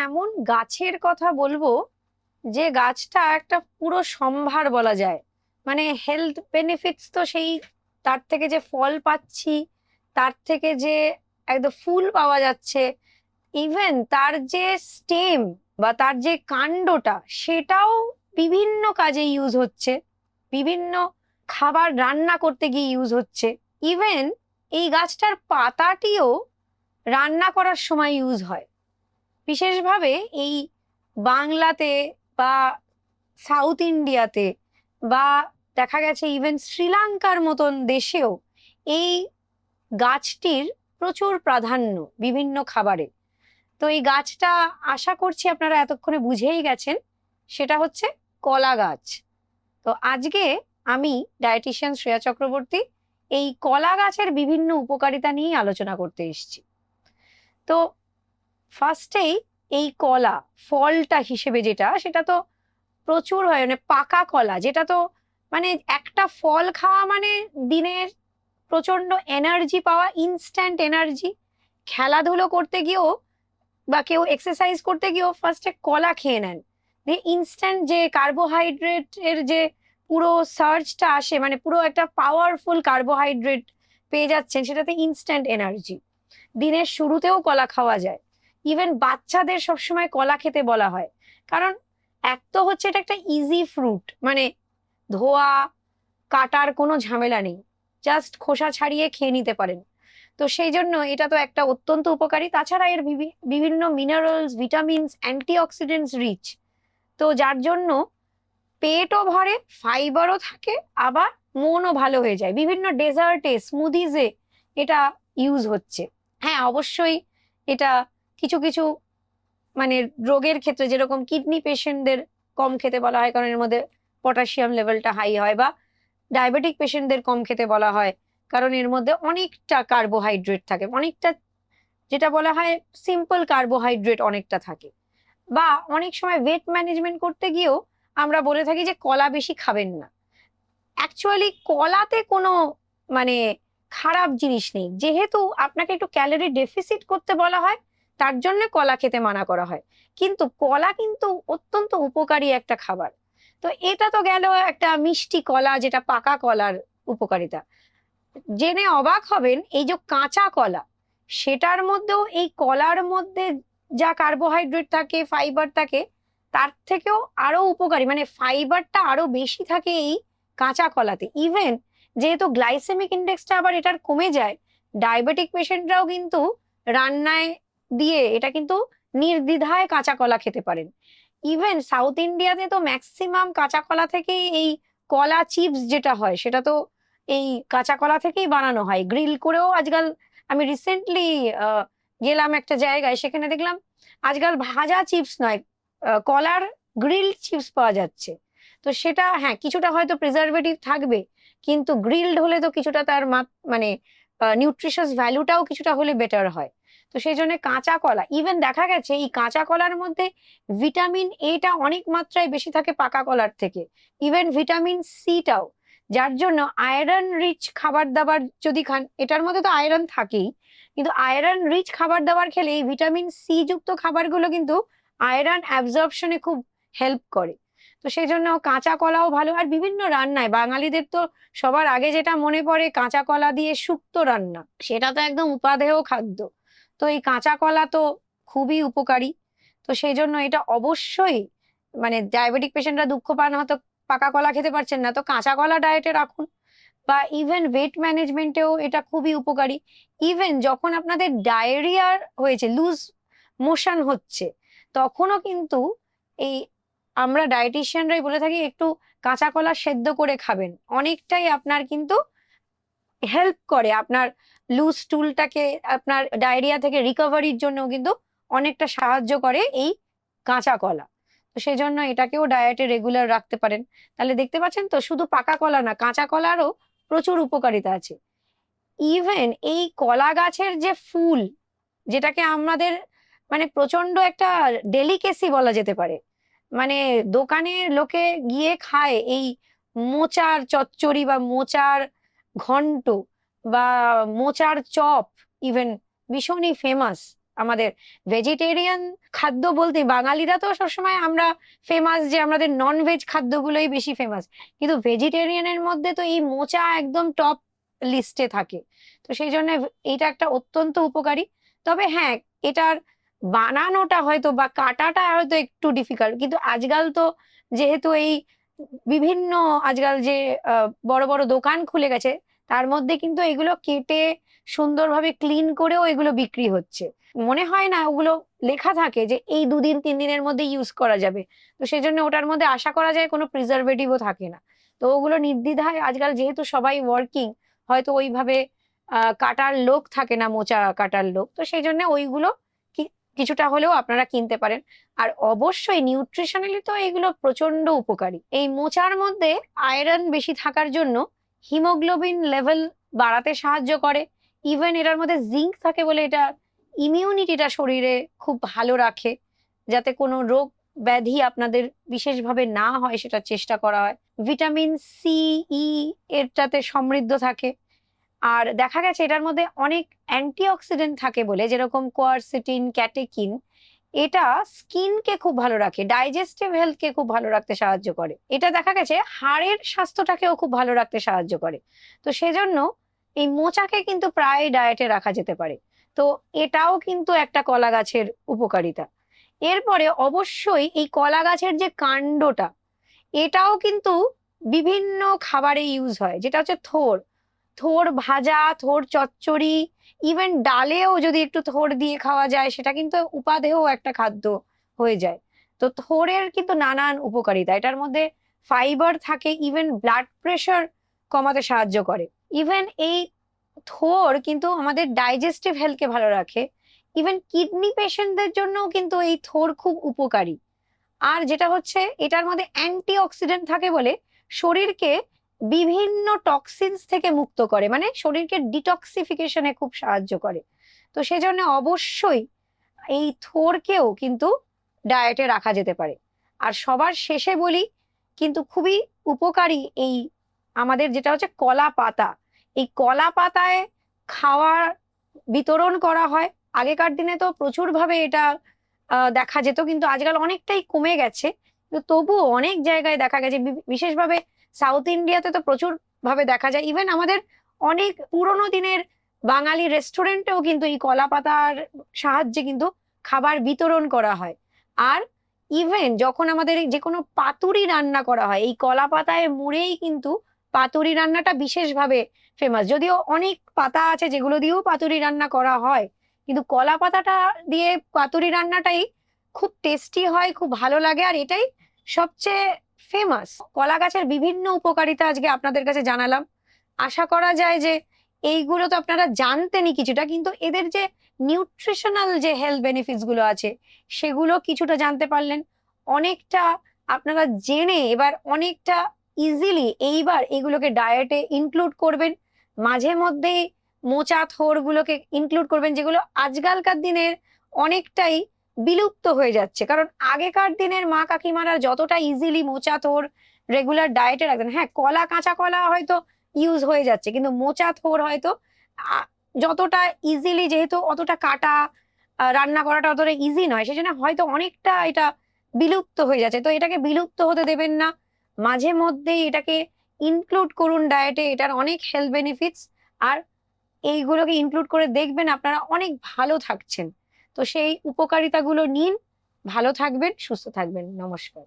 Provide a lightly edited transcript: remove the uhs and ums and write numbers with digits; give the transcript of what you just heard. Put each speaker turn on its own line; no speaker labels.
এমন গাছের কথা বলবো যে গাছটা একটা পুরো সম্ভার বলা যায়। মানে হেলথ বেনিফিটস তো সেই, তার থেকে যে ফল পাচ্ছি, তার থেকে যে একদম ফুল পাওয়া যাচ্ছে, ইভেন তার যে স্টেম বা তার যে কাণ্ডটা, সেটাও বিভিন্ন কাজে ইউজ হচ্ছে, বিভিন্ন খাবার রান্না করতে গিয়ে ইউজ হচ্ছে। ইভেন এই গাছটার পাতাটিও রান্না করার সময় ইউজ হয়। বিশেষভাবে এই বাংলাতে বা সাউথ ইন্ডিয়াতে বা দেখা গেছে ইভেন শ্রীলঙ্কার মতন দেশেও এই গাছটির প্রচুর প্রাধান্য বিভিন্ন খাবারে। তো এই গাছটা আশা করছি আপনারা এতক্ষণে বুঝেই গেছেন, সেটা হচ্ছে কলা গাছ। তো আজকে আমি ডায়েটিশিয়ান শ্রেয়া চক্রবর্তী এই কলা গাছের বিভিন্ন উপকারিতা নিয়ে আলোচনা করতে এসেছি। তো ফার্স্টেই এই কলা ফলটা হিসেবে যেটা, সেটা তো প্রচুর হয়, মানে পাকা কলা, যেটা তো মানে একটা ফল খাওয়া মানে দিনের প্রচন্ড এনার্জি পাওয়া, ইনস্ট্যান্ট এনার্জি। খেলাধুলো করতে গিয়েও বা কেউ এক্সারসাইজ করতে গিয়েও ফার্স্টে কলা খেয়ে নেন, দিয়ে ইনস্ট্যান্ট যে কার্বোহাইড্রেট এর যে পুরো সার্জটা আসে, মানে পুরো একটা পাওয়ারফুল কার্বোহাইড্রেট পেয়ে যাচ্ছেন, সেটাতে ইনস্ট্যান্ট এনার্জি। দিনের শুরুতেও কলা খাওয়া যায়। ইভেন বাচ্চাদের সবসময় কলা খেতে বলা হয়, কারণ এক তো হচ্ছে এটা একটা ইজি ফ্রুট, মানে ধোয়া কাটার কোনো ঝামেলা নেই, জাস্ট খোসা ছাড়িয়ে খেয়ে নিতে পারেন। তো সেই জন্য এটা তো একটা অত্যন্ত উপকারী, তাছাড়া এর বিভিন্ন মিনারেলস, ভিটামিনস, অ্যান্টিঅক্সিডেন্টস রিচ। তো যার জন্য পেটও ভরে, ফাইবারও থাকে, আবার মনও ভালো হয়ে যায়। বিভিন্ন ডেজার্টে, স্মুদিজে এটা ইউজ হচ্ছে। হ্যাঁ, অবশ্যই এটা কিছু কিছু মানে রোগের ক্ষেত্রে, যেরকম কিডনি পেশেন্টদের কম খেতে বলা হয়, কারণ এর মধ্যে পটাশিয়াম লেভেলটা হাই হয়, বা ডায়াবেটিক পেশেন্টদের কম খেতে বলা হয়, কারণ এর মধ্যে অনেকটা কার্বোহাইড্রেট থাকে, অনেকটা যেটা বলা হয় সিম্পল কার্বোহাইড্রেট অনেকটা থাকে। বা অনেক সময় ওয়েট ম্যানেজমেন্ট করতে গিয়েও আমরা বলে থাকি যে কলা বেশি খাবেন না। অ্যাকচুয়ালি কলাতে কোনো মানে খারাপ জিনিস নেই, যেহেতু আপনাকে একটু ক্যালোরি ডেফিসিট করতে বলা হয়, তার জন্য কলা খেতে মানা করা হয়। কিন্তু কলা কিন্তু অত্যন্ত উপকারী একটা খাবার। তো এটা তো গেল একটা মিষ্টি কলা, যেটা পাকা কলার উপকারিতা। জেনে অবাক হবেন, এই যে কাঁচা কলা, সেটার মধ্যেও এই কলার মধ্যে যা কার্বোহাইড্রেট থাকে, ফাইবার থাকে, তার থেকেও আরো উপকারী, মানে ফাইবারটা আরো বেশি থাকে এই কাঁচা কলাতে। ইভেন যেহেতু গ্লাইসেমিক ইন্ডেক্সটা আবার এটার কমে যায়, ডায়াবেটিক পেশেন্টরাও কিন্তু রান্নায় দিয়ে এটা কিন্তু নির্দ্বিধায় কাঁচা কলা খেতে পারেন। ইভেন সাউথ ইন্ডিয়াতে তো ম্যাক্সিমাম কাঁচা কলা থেকেই এই কলা চিপস যেটা হয়, সেটা তো এই কাঁচা কলা থেকেই বানানো হয়, গ্রিল করেও আজকাল। আমি রিসেন্টলি গেলাম একটা জায়গায়, সেখানে দেখলাম আজকাল ভাজা চিপস নয়, কলার গ্রিলড চিপস পাওয়া যাচ্ছে। তো সেটা হ্যাঁ, কিছুটা হয়তো প্রিজারভেটিভ থাকবে, কিন্তু গ্রিলড হলে তো কিছুটা তার মানে নিউট্রিশাস ভ্যালুটাও কিছুটা হলে বেটার হয়। তো সেই জন্য কাঁচা কলা, ইভেন দেখা গেছে এই কাঁচা কলার মধ্যে ভিটামিন এটা অনেক মাত্রায় বেশি থাকে পাকা কলার থেকে, ইভেন ভিটামিন সিটাও। যার জন্য আয়রন রিচ খাবার দাবার যদি খান, এটার মধ্যে তো আয়রন থাকেই, কিন্তু আয়রন রিচ খাবার দাবার খেলে এই ভিটামিন সি যুক্ত খাবারগুলো কিন্তু আয়রন অ্যাবজর্পশনে খুব হেল্প করে। তো সেই জন্য কাঁচা কলাও ভালো। আর বিভিন্ন রান্নায় বাঙালিদের তো সবার আগে যেটা মনে পড়ে কাঁচা কলা দিয়ে শুক্তো রান্না, সেটা তো একদম উপাদেয় খাদ্য। তো এই কাঁচা কলা তো খুবই উপকারী। তো সেই জন্য এটা অবশ্যই, মানে ডায়াবেটিক পেশেন্টরা দুঃখ পান হয়তো পাকা কলা খেতে পারছেন না, তো কাঁচা কলা ডায়েটে রাখুন। বা ইভেন ওয়েট ম্যানেজমেন্টেও এটা খুবই উপকারী। ইভেন যখন আপনাদের ডায়রিয়া হয়েছে, লুজ মোশন হচ্ছে, তখনও কিন্তু এই আমরা ডায়েটিশিয়ানরাই বলে থাকি একটু কাঁচা কলা সেদ্ধ করে খাবেন, অনেকটাই আপনার কিন্তু হেল্প করে আপনার লুজ স্টুলটাকে, আপনার ডায়রিয়া থেকে রিকভারির জন্য কিন্তু অনেকটা সাহায্য করে এই কাঁচা কলা। তো সেই জন্য এটাকেও ডায়েটে রেগুলার রাখতে পারেন। তাহলে দেখতে পাচ্ছেন তো, শুধু পাকা কলা না, কাঁচা কলারও প্রচুর উপকারিতা আছে। ইভেন এই কলা গাছের যে ফুল, যেটাকে আমাদের মানে প্রচন্ড একটা ডেলিকেসি বলা যেতে পারে, মানে দোকানে লোকে গিয়ে খায় এই মোচার চচ্চড়ি বা মোচার ঘন্ট বা মোচার চপ, ইভেন ভীষণই ফেমাস আমাদের ভেজিটেরিয়ান খাদ্য বলতে বাঙালিরা তো সবসময় আমরা ফেমাস যে আমাদের নন ভেজ খাদ্যগুলোই বেশি ফেমাস, কিন্তু ভেজিটেরিয়ানের মধ্যে তো এই মোচা একদম টপ লিস্টে থাকে। তো সেই জন্য এটা একটা অত্যন্ত উপকারী। তবে হ্যাঁ, এটার বানানোটা হয়তো বা কাটাটা হয়তো একটু ডিফিকাল্ট, কিন্তু আজকাল তো যেহেতু এই বিভিন্ন আজকাল যে বড় বড় দোকান খুলে গেছে, তার মধ্যে কিন্তু এগুলো কেটে সুন্দরভাবে ক্লিন করেও এগুলো বিক্রি হচ্ছে। মনে হয় না ওগুলো লেখা থাকে যে এই 2 দিন 3 দিনের মধ্যে ইউজ করা যাবে, তো সেই জন্য ওটার মধ্যে আশা করা যায় কোনো প্রিজারভেটিভও থাকে না। তো ওগুলো নির্দ্বিধায় আজকাল যেহেতু সবাই ওয়ার্কিং, হয়তো ওইভাবে কাটার লোক থাকে না, মোচা কাটার লোক, তো সেই জন্য ওইগুলো কিছুটা হলেও আপনারা কিনতে পারেন। আর অবশ্যই নিউট্রিশনালি তো এগুলো প্রচন্ড উপকারী। এই মোচার মধ্যে আয়রন বেশি থাকার জন্য হিমোগ্লোবিন লেভেল বাড়াতে সাহায্য করে। ইভেন এটার মধ্যে জিঙ্ক থাকে বলে এটা ইমিউনিটিটা শরীরে খুব ভালো রাখে, যাতে কোনো রোগ ব্যাধি আপনাদের বিশেষভাবে না হয় সেটা চেষ্টা করা হয়। ভিটামিন সি, ই এটাতে সমৃদ্ধ থাকে। আর দেখা গেছে এটার মধ্যে অনেক অ্যান্টিঅক্সিডেন্ট থাকে বলে, যেরকম কোয়ারসিটিন, ক্যাটেকিন, এটা স্কিনকে খুব ভালো রাখে, ডাইজেস্টিভ হেলথকে খুব ভালো রাখতে সাহায্য করে। এটা দেখা গেছে হাড়ের স্বাস্থ্যটাকেও খুব ভালো রাখতে সাহায্য করে। তো সেজন্য এই মোচাকে কিন্তু প্রায় ডায়েটে রাখা যেতে পারে। তো এটাও কিন্তু একটা কলা গাছের উপকারিতা। এরপরে অবশ্যই এই কলা গাছের যে কাণ্ডটা, এটাও কিন্তু বিভিন্ন খাবারে ইউজ হয়, যেটা হচ্ছে থোড়। থোড় ভাজা, থোড় চচ্চড়ি, ইভেন ডালেও যদি একটু থোড় দিয়ে খাওয়া যায় সেটা কিন্তু উপাদেয় একটা খাদ্য হয়ে যায়। তো থোড়ের কিন্তু নানান উপকারিতা, এটার মধ্যে ফাইবার থাকে, ইভেন ব্লাড প্রেশার কমাতে সাহায্য করে। ইভেন এই থোড় কিন্তু আমাদের ডাইজেস্টিভ হেলথকে ভালো রাখে। ইভেন কিডনি পেশেন্টদের জন্যও কিন্তু এই থোড় খুব উপকারী। আর যেটা হচ্ছে এটার মধ্যে অ্যান্টি অক্সিডেন্ট থাকে বলে শরীরকে বিভিন্ন টক্সিনস থেকে মুক্ত করে, মানে শরীরকে ডিটক্সিফিকেশনে খুব সাহায্য করে। তো সেজন্য অবশ্যই এই থোরকেও কিন্তু ডায়েটে রাখা যেতে পারে। আর সবার শেষে বলি, কিন্তু খুবই উপকারী এই আমাদের যেটা হচ্ছে কলা পাতা। এই কলা পাতায় খাওয়ার বিতরণ করা হয়। আগেকার দিনে তো প্রচুর ভাবে এটা দেখা যেত, কিন্তু আজকাল অনেকটাই কমে গেছে। কিন্তু তবুও অনেক জায়গায় দেখা গেছে, বিশেষভাবে সাউথ ইন্ডিয়াতে তো প্রচুর ভাবে দেখা যায়। ইভেন আমাদের অনেক পুরোনো দিনের বাঙালি রেস্টুরেন্টেও কিন্তু এই কলা পাতার সাহায্যে কিন্তু খাবার বিতরণ করা হয়। আর ইভেন যখন আমাদের যে কোনো পাতুরি রান্না করা হয়, এই কলা পাতায় মুড়েই কিন্তু পাতুরি রান্নাটা বিশেষভাবে ফেমাস। যদিও অনেক পাতা আছে যেগুলো দিয়েও পাতুরি রান্না করা হয়, কিন্তু কলা পাতাটা দিয়ে পাতুরি রান্নাটাই খুব টেস্টি হয়, খুব ভালো লাগে, আর এটাই সবচেয়ে ফেমাস। কলা গাছের বিভিন্ন উপকারিতা আজকে আপনাদের কাছে জানালাম। আশা করা যায় যে এইগুলো তো আপনারা জানতেনই কিছুটা, কিন্তু এদের যে নিউট্রিশনাল যে হেলথ বেনিফিটস গুলো আছে সেগুলো কিছুটা জানতে পারলেন। অনেকটা আপনারা জেনে এবার অনেকটা ইজিলি এইবার এগুলোকে ডায়েটে ইনক্লুড করবেন। মাঝে মধ্যেই মোচা থোড় গুলোকে ইনক্লুড করবেন, যেগুলো আজকালকার দিনের অনেকটাই বিলুপ্ত হয়ে যাচ্ছে। কারণ আগেকার দিনের মা কাকিমারা যতটা ইজিলি মোচা থোড় রেগুলার ডায়েটে রাখতেন, হ্যাঁ কলা, কাঁচা কলা হয়তো ইউজ হয়ে যাচ্ছে, কিন্তু মোচা থোড় হয়তো যতটা ইজিলি, যেহেতু অতটা কাটা রান্না করাটা অতটা ইজি নয়, সেজন্য হয়তো অনেকটা এটা বিলুপ্ত হয়ে যাচ্ছে। তো এটাকে বিলুপ্ত হতে দেবেন না, মাঝে মধ্যেই এটাকে ইনক্লুড করুন ডায়েটে। এটার অনেক হেলথ বেনিফিটস, আর এইগুলোকে ইনক্লুড করে দেখবেন আপনারা অনেক ভালো থাকছেন। তো সেই উপকারিতাগুলো নিন, ভালো থাকবেন, সুস্থ থাকবেন। নমস্কার।